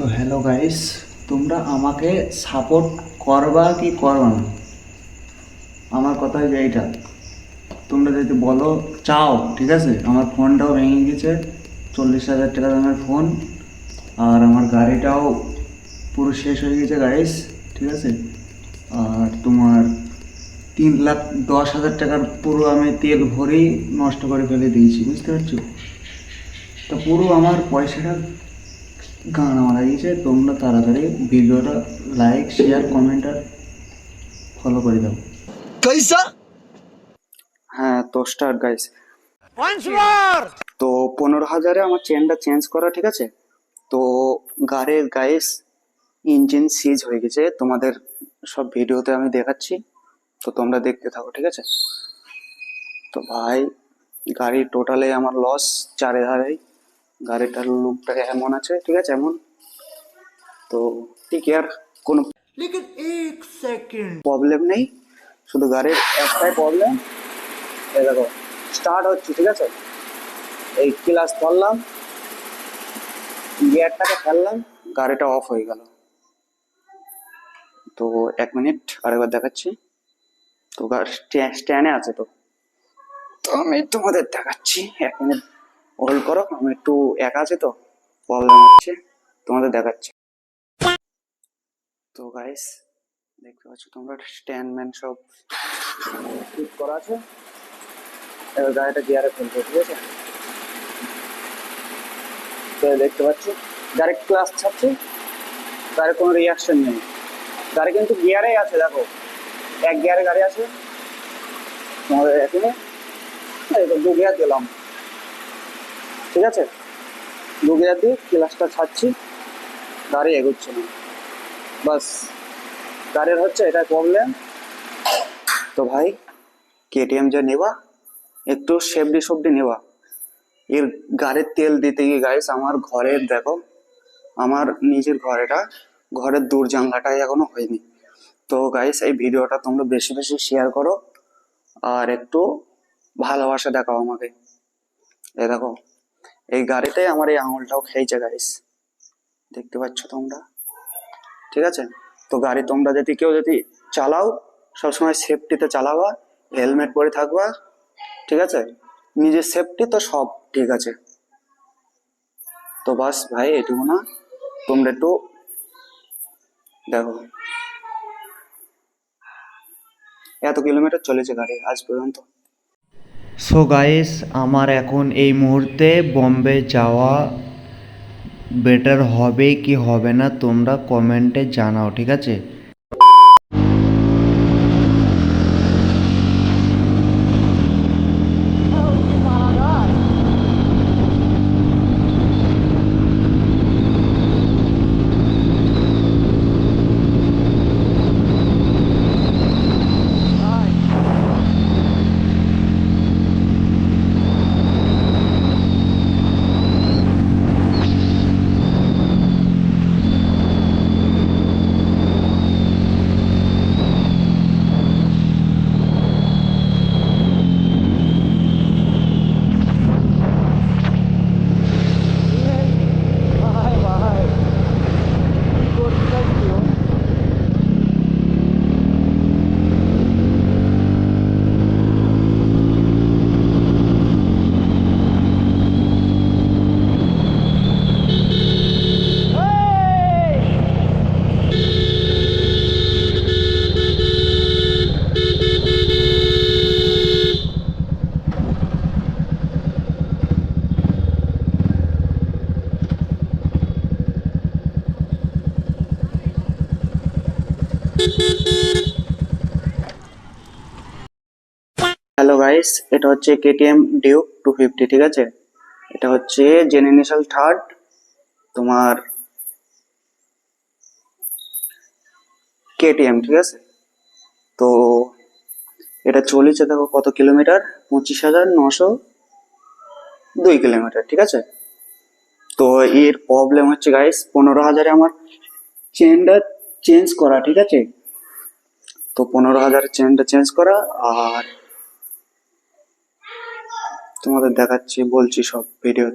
তো hello guys, তোমরা আমাকে সাপোর্ট করবা কি করবা না? আমার কথা হচ্ছে এইটা, তোমরা যদি বলো চাও, ঠিক আছে। আমার ফোনটাও ভেঙে গেছে, 40,000 টাকা দামের ফোন। আর আমার গাড়িটাও পুরো শেষ হয়ে গেছে গাইস, ঠিক আছে। আর তোমার 3,10,000 টাকার পুরো আমি তেল ভরেই নষ্ট করে ফেলে দিয়েছি, বুঝতে পারছো? তো পুরো আমার পয়সাটা গান মারা গেছে। তোমরা তাড়াতাড়ি ভিডিওটা লাইক, শেয়ার, কমেন্ট আর ফলো করে দাও। कैसा হ্যাঁ, তো স্টার্ট গাইস। তো 15,000-এ আমার চেনটা চেঞ্জ করা, ঠিক আছে। তো গাড়ির গাইস ইঞ্জিন সিজ হয়ে গেছে, তোমাদের সব ভিডিওতে আমি দেখাচ্ছি, তো তোমরা দেখতে থাকো, ঠিক আছে। তো ভাই, গাড়ির টোটালে আমার লস 4,000। গাড়িটার লুকটা এমন আছে, ঠিক আছে, এমন। তো ঠিক আর কোনো প্রবলেম নেই, শুধু গাড়ির একটাই প্রবলেম। এই দেখো, স্টার্ট হচ্ছে, ঠিক আছে। এই ক্লাস ধরলাম, গিয়ারটাকে ফেললাম, গাড়িটা অফ হয়ে গেল। তো 1 মিনিট আরেকবার দেখাচ্ছি। তো স্ট্যান্ডে আছে, তো তো আমি তোমাদের দেখাচ্ছি। 1 মিনিট হোল্ড করো, আমি একটু একা আছি, তো প্রবলেম হচ্ছে, তোমাদের দেখাচ্ছি। তো গাইস, দেখতে পাচ্ছ তোমরা স্ট্যান্ড ম্যান সব ঠিক করা আছে। এবার গাড়িটা গিয়ারে ফেলবো, ঠিক আছে। তো দেখতে পাচ্ছ গাড়ি ক্লাস ছাড়ছে, গাড়ির কোনো রিয়াকশন নেই। গাড়ি কিন্তু গিয়ারেই আছে, দেখো, এক গিয়ারে গাড়ি আছে। তোমাদের এখানে এই তো 2 গিয়ার দিলাম, ঠিক আছে। 2 গিয়ার দিয়ে ক্লাসটা ছাড়ছি, গাড়ি এগোচ্ছে না, বাস। গাড়ির হচ্ছে এটাই প্রবলেম। তো ভাই, কেটিএম যে নেবা, একটু সেফটি সেফটি নেবা। এর গাড়ির তেল দিতে গিয়ে গাইস আমার ঘরের, দেখো, আমার নিজের ঘরের দূর জানলাটাই এখনো হয়নি। তো গাইস, এই ভিডিওটা তোমরা বেশি বেশি শেয়ার করো আর একটু ভালোবাসা দেখাও আমাকে। এই দেখো, এই গাড়িটাই আমার এই আঙুলটাও খেয়েছে গাইস, দেখতে পাচ্ছ তোমরা, ঠিক আছে। তো গাড়ি তোমরা যদি কেউ যদি চালাও, সবসময় সেফটিতে চালাবা, হেলমেট পরে থাকবা, ঠিক আছে। নিজের সেফটি তো সব ঠিক আছে। তো বাস ভাই, এটুকু না, তোমরা একটু দেখো, এত কিলোমিটার চলেছে গাড়ি আজ পর্যন্ত। সো গাইস, আমার এখন এই মুহূর্তে বম্বে যাওয়া বেটার হবে কি হবে না, তোমরা কমেন্টে জানাও, ঠিক আছে। হ্যালো গাইস, এটা হচ্ছে কেটিএম ডিউক 250, ঠিক আছে। এটা হচ্ছে জেনারেশন থার্ড, তোমার কেটিএম, ঠিক আছে। তো এটা চলেছে, দেখো কত কিলোমিটার, 25,902 কিলোমিটার, ঠিক আছে। তো এর প্রবলেম হচ্ছে গাইস, 15,000-এ আমার চেনটা চেঞ্জ করা, ঠিক আছে। তো 15,000 চেনটা চেঞ্জ করা, আর তোমাদের দেখাচ্ছি, বলছি সব ভিডিওতে।